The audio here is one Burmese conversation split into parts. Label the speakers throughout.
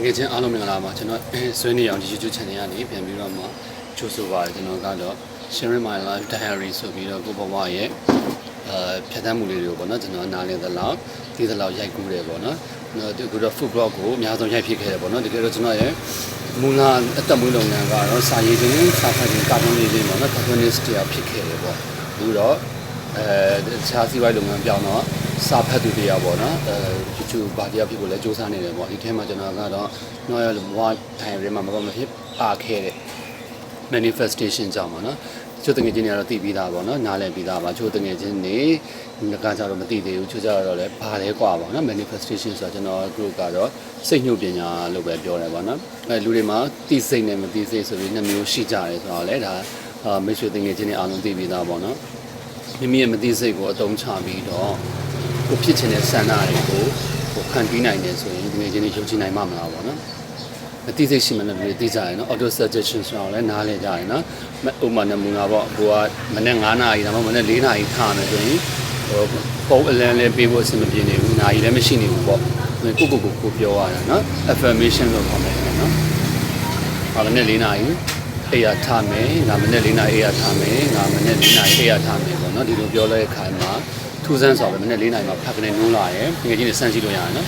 Speaker 1: ငယ်ချင်းအားလုံးမင်္ဂလာပါကျွန်တော်ဆွေးနွေးအောင်ဒီ YouTube channel ကနေပြန်ပြီးတော့မှကြိုဆိုပါရကျွန်တော်ကတော့ Sharing My Life Diary ဆိုပြီးတော့ကိုဘဝရဲ့ဖြတ်သန်းမှုလေးတွေကိုပေါ့နော်ကျွန်တော်နားလည်သလောက်သိသလောက်ရိုက်ကူးတယ်ပေါ့နော်ဒီကတော့ food blog ကိုအများဆုံးရိုက်ဖြစ်ခဲ့တယ်ပေါ့နော်တကယ်တော့ကျွန်တော်ရဲ့မူလအသက်မွေးလုပ်ငန်းကတော့စာရေးခြင်းစာဖတ်ခြင်းကာတွန်းရေးခြင်းပေါ့နော် cartoonist တရားဖြစ်ခဲ့တယ်ပေါ့အခုတော့ခြားစီးပွားရေးလုပ်ငန်းပြောင်းတော့စာဖတ်သူတရားပေါ့နော်YouTube ဘာတရားဖြစ်ကိုလည်းစူးစမ်းနေတယ်ပေါ့ဒီထဲမှာကျွန်တော်ကတော့တော့ဘဝထိုင်ရမှာမဖြစ်ပါခဲ့တဲ့ manifestation ကြောင့်ပေါ့နော်ချို့တငယ်ချင်းတွေကတော့သိပြီးသားပေါ့နော်နားလည်ပြီးသားပါချို့တငယ်ချင်းတွေငါကြတော့မသိသေးဘူးချို့ကြတော့လည်းဘာလဲกว่าပေါ့နော် manifestation ဆိုတာကျွန်တော် group ကတော့စိတ်ညှို့ပညာလို့ပဲပြောတယ်ပေါ့နော်လူတွေမှာသိစိတ်နဲ့မသိစိတ်ဆိုပြီးနှစ်မျိုးရှိကြတယ်ဆိုတော့လေဒါမိတ်ဆွေတငယ်ချင်းတွေအားလုံးသိပြီးသားပေါ့နော်မိမိရဲ့မသိစိတ်ကိုအသုံးချပြီးတော့ကိုဖြစ်ချင်တဲ့ဆန္ဒတွေကိုခံပြီးနိုင်တယ်ဆိုရင်တငယ်ချင်းတွေယုံကြည်နိုင်မှာမလားပေါ့နော်မသိစိတ်ရှိမှလည်းသိကြတယ်နော် auto suggestion ဆိုတော့လည်းနားလည်ကြတယ်နော်ဥပမာနမူနာပေါ့ကိုကမနေ့9နာရီဒါမှမဟုတ်မနေ့4နာရီထားမယ်ဆိုရင်ပုံအလန်းလေးပေးဖို့အဆင်မပြေနေဘူးနာရီလည်းမရှိနေဘူးပေါ့ကိုပြောရတာနော် affirmation လို့ခေါ်မယ်နော်မနေ့4နာရီအေးရထားမယ်ငါမနေ့4နာရီအေးရထားမယ်ငါမနေ့4နာရီအေးရထားမယ်ပေါ့နော်ဒီလိုပြောလိုက်တဲ့ခါမှာထူးဆန်းစွာပဲမနေ့4နာရီမှာဖတ်ကနေနိုးလာတယ်ငွေကြီးနဲ့စမ်းကြည့်လို့ရတယ်နော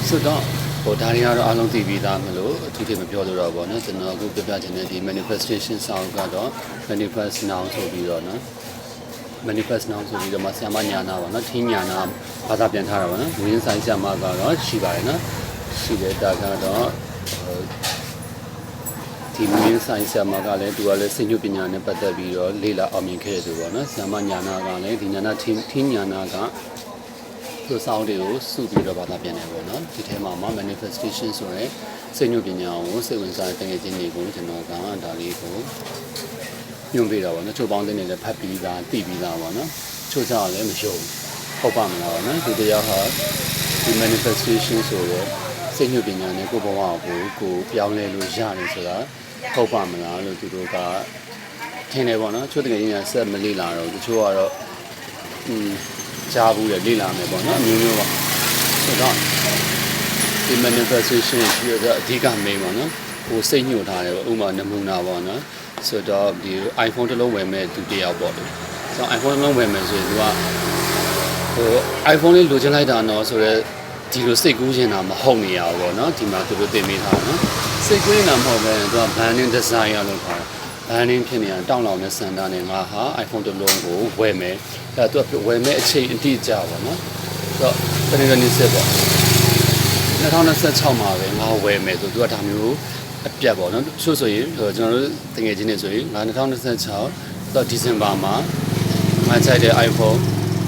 Speaker 1: ်ဆိုတော့ဟိုဒါတွေကတော့အားလုံးသိပြီးသားမလို့အထူးထည့်မပြောလို့တော့ပေါ့နော်ကျွန်တော်အခုပြပြချင်တဲ့ဒီ manifestation sound ကတော့ manifest now ဆိုပြီးတော့နော် manifest now ဆိုပြီးတော့မှဆ iam ညာနာပါနော်ထင်းညာနာဘာသာပြန်ထားတာပါနော်ဝင်းဆိုင်ဆ iam ကတော့ရှိပါတယ်နော်ရှိတဲ့တာကတော့ဒီဝင်းဆိုင်ဆ iam ကလည်းသူကလည်းစိတ်ညှို့ပညာနဲ့ပတ်သက်ပြီးတော့လေ့လာအောင်မြင်ခဲ့တယ်ဆိုတော့နော်ဆ iam ညာနာကလည်းဒီညာနာထင်းညာနာကသူစောင်းတွေကိုစုပြီးတော့ဘာသာပြန်တယ်ပေါ့နော်ဒီထဲမှာ manifestation ဆိုရဲစိတ်ညှို့ပညာကိုစိတ်ဝင်စားတဲ့တကယ်ချင်းတွေကိုကျွန်တော်ကဒါလေးကိုညွှန်ပေးတာပေါ့နော်ချိုးပေါင်းတဲ့နေလည်းဖတ်ပြီးသားသိပြီးသားပေါ့နော်ချိုးကြလည်းမယုံဟုတ်ပါမလားပေါ့နော်ဒီတရားဟာဒီ manifestation ဆိုရဲစိတ်ညှို့ပညာနဲ့ကိုယ်ဘဝကိုပြောင်းလဲလို့ရတယ်ဆိုတာဟုတ်ပါမလားလို့သူတို့ကထင်တယ်ပေါ့နော်ချိုးတကယ်ချင်းကဆက်မလေ့လာတော့တချို့ကတော့ကြားဘူးလေ့လာမယ်ပေါ့နော်အမျိုးမျိုးပေါ့ဆိုတော့ဒီ manifestation ပြီးတော့အဓိကမေးပါနော်ဟိုစိတ်ညှို့ထားတယ်ပေါ့ဥပမာနမူနာပေါ့နော်ဆိုတော့ဒီ iPhone တစ်လုံးဝယ်မဲ့သူတယောက်ပေါ့ဆိုတော့ iPhone တစ်လုံးဝယ်မယ်ဆိုရင်သူကဟို iPhone လေးလိုချင်လိုက်တာနော်ဆိုတော့ဒီလိုစိတ်ကူးနေတာမဟုတ်နေရဘူးပေါ့နော်ဒီမှာသူတို့သင်ပေးထားနော်စိတ်ကူးနေတာမဟုတ်ပဲသူက branding design ရလို့ခေါ်တယ်branding ဖြစ်နေတာတောင်းလောင်တဲ့စံတာနဲ့ငါဟာ iPhone တစ်လုံးကိုဝယ်မယ်အဲသူကဝယ်မဲ့အချိန်အတိအကျပေါ့နော်ဆိုတော့တနေ့နေ့စစ်ပေါ့2026မှာပဲငါဝယ်မယ်ဆိုသူကဒါမျိုးအပြတ်ပေါ့နော်ဆိုရင်ကျွန်တော်တို့တကယ်ချင်းနေဆိုရင်ငါ2026တော့ဒီဇင်ဘာမှာငါခြိုက်တဲ့ iPhone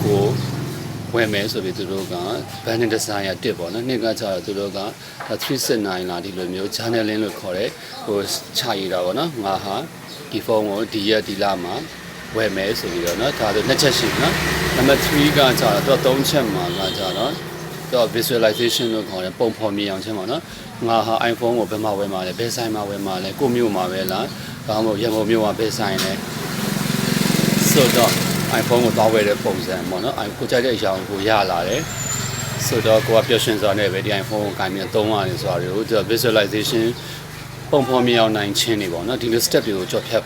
Speaker 1: ကိုဝယ်မယ်ဆိုပြီးသူတို့က branding design ရတစ်ပေါ့နော်နှစ်ကကျတော့သူတို့က369လာဒီလိုမျိုး channeling လို့ခေါ်တဲ့ဟိုခြာရည်တာပေါ့နော်ငါဟာဒီဖုန်းကိုဒီရက်ဒီလမှာဝယ်မယ်ဆိုပြီးတော့เนาะဒါဆိုနှစ်ချက်ရှိနော်နံပါတ်3ကကျတော့3ချက်မှာကကျတော့visualization လို့ခေါ်တယ်ပုံဖော်မြင်အောင်ချင်းပေါ့နော်ငါဟာ iPhone ကိုဘယ်မှာဝယ်မှာလဲဘယ်ဆိုင်မှာဝယ်မှာလဲကိုမျိုးမှာပဲလားဒါမှမဟုတ်ရန်ကုန်မြို့မှာဘယ်ဆိုင်လဲဆိုတော့ iPhone ကိုတောင်းဝယ်တဲ့ပုံစံပေါ့နော်ကိုကြိုက်တဲ့အရာကိုရလာတယ်ဆိုတော့ကိုကပျော်ရွှင်စွာနဲ့ပဲဒီ iPhone ကိုကင်ပြီးသုံးရတယ်ဆိုတာတွေကိုသူက visualization ပုံဖော်မြင်အောင်နိုင်ချင်းနေပေါ့နော်ဒီလို step တွေကိုကြော်ဖြတ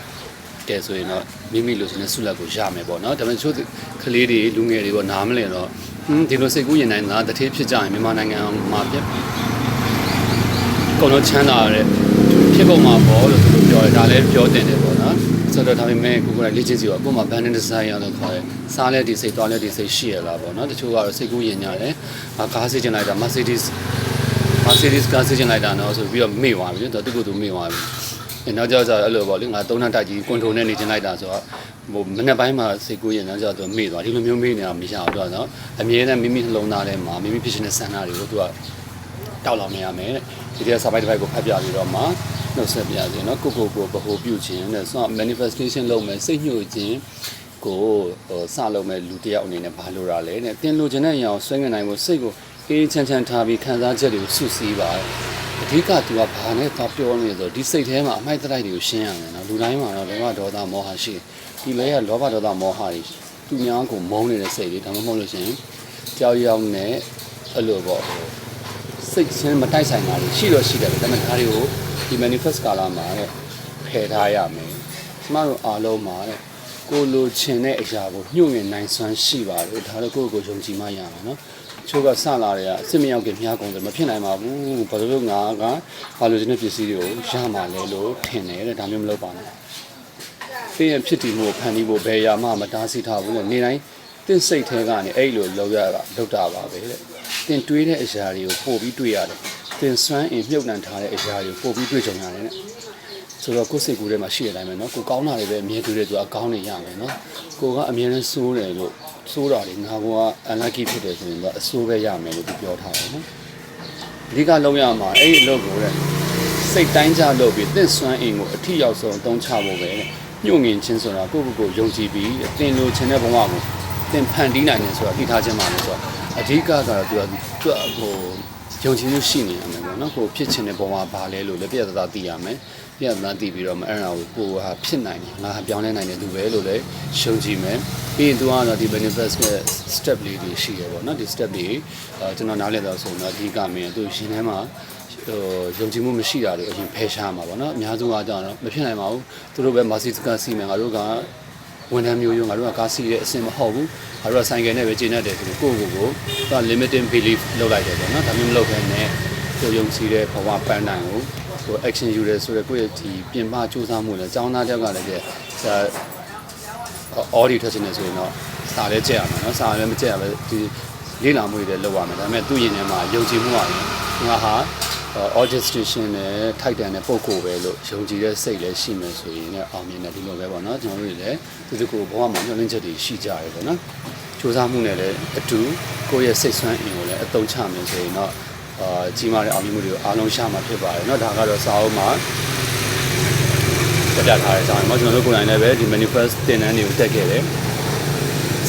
Speaker 1: ်တယ်ဆိုရင်တော့မိမိလိုချင်တဲ့ဆုလက်ကိုရမယ်ပေါ့နော်ဒါပေမဲ့ချို့ကလေးတွေလူငယ်တွေပေါ့နားမလည်တော့ဒီလိုစိတ်ကူးရင်နိုင်တာတတိဖြစ်ကြရင်မြန်မာနိုင်ငံမှာပြကုန်တော့ချမ်းသာရတဲ့ဖြစ်ကုန်မှာပေါ့လို့သူတို့ပြောတယ်ဒါလည်းပြောတင်တယ်ပေါ့နော်ဆိုတော့ဒါပေမဲ့ကိုကလေ့ကျင့်စီတော့အခုမှ branding design ရလို့ခေါ်တယ်စားလဲဒီစိတ်သွားလဲဒီစိတ်ရှိရလားပေါ့နော်တချို့ကတော့စိတ်ကူးရင်ရတယ်ကားစီးကျင်လိုက်တာ Mercedes ကားစီးကျင်လိုက်တာနော်ဆိုပြီးတော့မေ့သွားပြီသူကသူမေ့သွားပြီနောက်ကြောက်ကြအဲ့လိုပေါ့လေငါ3နှစ်တိုက်ကြီးကွန်ထရိုနဲ့နေချင်လိုက်တာဆိုတော့ဟိုမနေ့ပိုင်းမှာစိတ်ကူးရင်နောက်ကြောက်သူမေ့သွားဒီလိုမျိုးမေ့နေတာမရဘူးတော့နော်အမြဲတမ်းမိမိနှလုံးသားထဲမှာမိမိဖြစ်နေတဲ့ဆန္ဒတွေကိုသူကတောက်လောင်နေရမယ်ဒီတည်းစာပိုက်တစ်ပိုက်ကိုဖတ်ပြပြီးတော့မှနှုတ်ဆက်ပြခြင်းနော်ကိုဗဟိုပြုခြင်းနဲ့ဆိုတော့ manifestation လုပ်မယ်စိတ်ညှို့ခြင်းကိုစလုပ်မယ်လူတစ်ယောက်အနေနဲ့ဘာလို့ရလဲတဲ့တင်လို့ခြင်းတဲ့အရာကိုဆွဲငင်နိုင်ဖို့စိတ်ကိုအေးချမ်းထားပြီးခံစားချက်တွေကိုစုစည်းပါအဓိကသူကဘာနဲ့သွားပြောနေဆိုဒီစိတ်ထဲမှာအမိုက်တိုက်တွေကိုရှင်းရမယ်နော်လူတိုင်းမှာတော့လောဘဒေါသမောဟရှိဒီလဲကလောဘဒေါသမောဟတွေသူများကိုမုန်းနေတဲ့စိတ်တွေဒါမှမဟုတ်လို့ရှိရင်ကြောက်ရွံ့နဲ့အဲ့လိုပေါ့ စိတ်ချင်းမတိုက်ဆိုင်တာတွေရှိတော့ရှိတယ်ဒါပေမဲ့ဒါတွေကိုဒီ manifest ကာလာမှာတဲ့ဖယ်ထားရမယ်ကျမတို့အားလုံးမှာတဲ့ကိုလိုချင်တဲ့အရာကိုညှို့ငင်နိုင်စွမ်းရှိပါတယ်ဒါတော့ကိုယ့်ကိုယုံကြည်မှရမယ်နော်ချိုးကစလာတွေကအစ်မရောက်ခင်မြားကုန်တယ်မဖြစ်နိုင်ပါဘူးဘာလို့ငါကဘာလို့ဒီနေ့ပစ္စည်းတွေကိုရမှာလဲလို့ထင်တယ်တဲ့ဒါမျိုးမလုပ်ပါနဲ့တင်းရဲ့ဖြစ်တည်မှုကိုဖန်တီးဖို့ဘယ်ရာမှမတားဆီးထားဘူးလေနေတိုင်းတင်းစိတ်ထဲကနေအဲ့လိုလောက်တာပါပဲတဲ့တင်းတွေးတဲ့အရာတွေကိုပို့ပြီးတွေးရတယ်တင်းစွမ်းအင်မြုပ်နှံထားတဲ့အရာတွေကိုပို့ပြီးတွေးကြုံရတယ်တဲ့ဆိုတော့ကိုယ်စိတ်ကူးထဲမှာရှိတဲ့အတိုင်းပဲเนาะကိုကောင်းတာတွေပဲအမြဲတွေ့တဲ့သူအကောင်းနေရမယ်เนาะကိုကအမြဲတမ်းစိုးတယ်လို့စိုးတာလေငါကအန်လက်ကီဖြစ်တယ်ဆိုရင်တော့အစိုးပဲရမယ်လို့ပြောထားတယ်เนาะအဓိကလုံးရမှာအဲ့ဒီအလုပ်ကိုတဲ့စိတ်တိုင်းကြလုပ်ပြီးသင့်စွမ်းအင်ကိုအထီရောက်ဆုံးအသုံးချဖို့ပဲတဲ့ညှို့ငင်ချင်းဆိုတာကိုယုံကြည်ပြီးတင်လို့ခြင်းတဲ့ဘဝကိုတင်ဖန်တီးနိုင်တယ်ဆိုတာသိထားခြင်းပါလို့ဆိုတော့အဓိကကတော့သူဟိုယုံကြည်မှုရှိနေရမယ်ပေါ့နော်ကိုဖြစ်ခြင်းတဲ့ဘဝဘာလဲလို့လည်းပြည့်သားသိရမယ်ပြည့်သားသိပြီးတော့အဲ့ဒါကိုဟာဖြစ်နိုင်တယ်ငါပြောင်းလဲနိုင်တယ်သူပဲလို့လည်းယုံကြည်မယ်ပြီးရင်သူကတော့ဒီ manifest step လေးတွေရှိရပေါ့နော်ဒီ step တွေကျွန်တော်နားလည်တော့ဆိုတော့အဓိကမင်းသူရှင်ထဲမှာယုံကြည်မှုမရှိတာတွေအရင်ဖယ်ရှားမှာပေါ့နော်အများဆုံးကကြောင့်တော့မဖြစ်နိုင်ပါဘူးသူတို့ပဲမာစီစကစီမယ်ငါတို့ကဝန်ထမ်းမျိုးရိုးငါတို့ကကားစီးတဲ့အဆင်မဟုတ်ဘူးငါတို့ကဆိုင်ကယ်နဲ့ပဲကျင်းတတ်တယ်ဆိုတော့ကိုယ့်သူ limiting belief လုပ်လိုက်တယ်ပေါ့နော်ဒါမျိုးမလုပ်ဘဲနဲ့ကိုယုံကြည်တဲ့ဘဝပန်းတိုင်ကိုဟို action ယူရဲဆိုတော့ကိုယ့်ရဲ့ဒီပြင်ပစူးစမ်းမှုနဲ့ကျောင်းသားတယောက်ကလည်းaudit ထွက်နေဆိုရင်တော့စာလည်းကြက်ရမှာနော်စာလည်းမကြက်ရပဲဒီလေ့လာမှုတွေလည်းလုပ်ရမယ်ဒါပေမဲ့သူ့ရင်ထဲမှာယုံကြည်မှုကငါဟာorchestration နဲ့ထိုက်တန်တဲ့ပုံကိုပဲလို့ယုံကြည်တဲ့စိတ်လည်းရှိမယ်ဆိုရင်လည်းအောင်မြင်တယ်ဒီလိုပဲပေါ့နော်ကျွန်တော်တို့လည်းသူတို့ကိုဘဝမှာညှို့နှင်းချက်တွေရှိကြရတယ်ပေါ့နော်စူးစမ်းမှုနဲ့လည်းအတူကိုယ့်ရဲ့စိတ်ဆွမ်းအင်ကိုလည်းအသုံးချမယ်ဆိုရင်တော့ကြီးမားတဲ့အောင်မြင်မှုတွေကိုအားလုံးရှာမှာဖြစ်ပါတယ်เนาะဒါကတော့စာအုပ်မှာပြထားတဲ့အကြောင်းပေါ့ကျွန်တော်တို့ကိုယ်တိုင်လည်းပဲဒီ manifest တင်တန်းတွေကိုတက်ခဲ့တယ်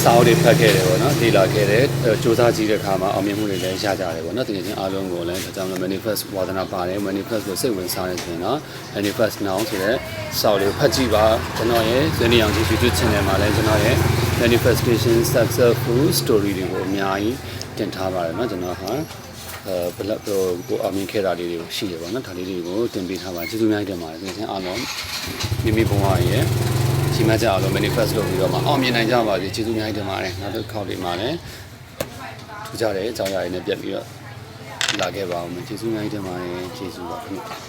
Speaker 1: စာအုပ်တွေဖတ်ခဲ့တယ်ပေါ့နော်လေ့လာခဲ့တယ်စူးစမ်းကြည့်တဲ့အခါမှာအောင်မြင်မှုတွေလည်းရကြတယ်ပေါ့နော်တကယ်ချင်းအားလုံးကိုလည်းဒါကြောင့်လည်း manifest ဝါသနာပါတယ် manifest ကိုစိတ်ဝင်စားနေဆိုရင်တော့ manifest now ဆိုတဲ့စာအုပ်လေးဖတ်ကြည့်ပါကျွန်တော်ရဲ့ဇနီးအောင်ကြီး YouTube channel မှာလည်းကျွန်တော်ရဲ့ manifestation successful story တွေကိုအများကြီးတင်ထားပါတယ်เนาะကျွန်တော်ဟာဘလက်ကိုအမြင်ခဲ့တာလေးတွေရှိရပါတော့ဒါလေးတွေကိုတင်ပေးထားပါကျေးဇူးများတင်ပါတယ်ဒီချင်းအားလုံးမိမိဘဝရဲ့ဒီမှာကြအောင်လို့ manifest လုပ်ပြီးတော့မှအောင်မြင်နိုင်ကြပါစေကျေးဇူးများတင်ပါတယ်နောက်တစ်ခေါက်လေးမှာလည်းထူးခြားတဲ့အကြောင်းအရာတွေနဲ့ပြတ်ပြီးတော့လာခဲ့ပါဦးမယ်ကျေးဇူးများတင်ပါတယ်ကျေးဇူးပါခင်ဗျ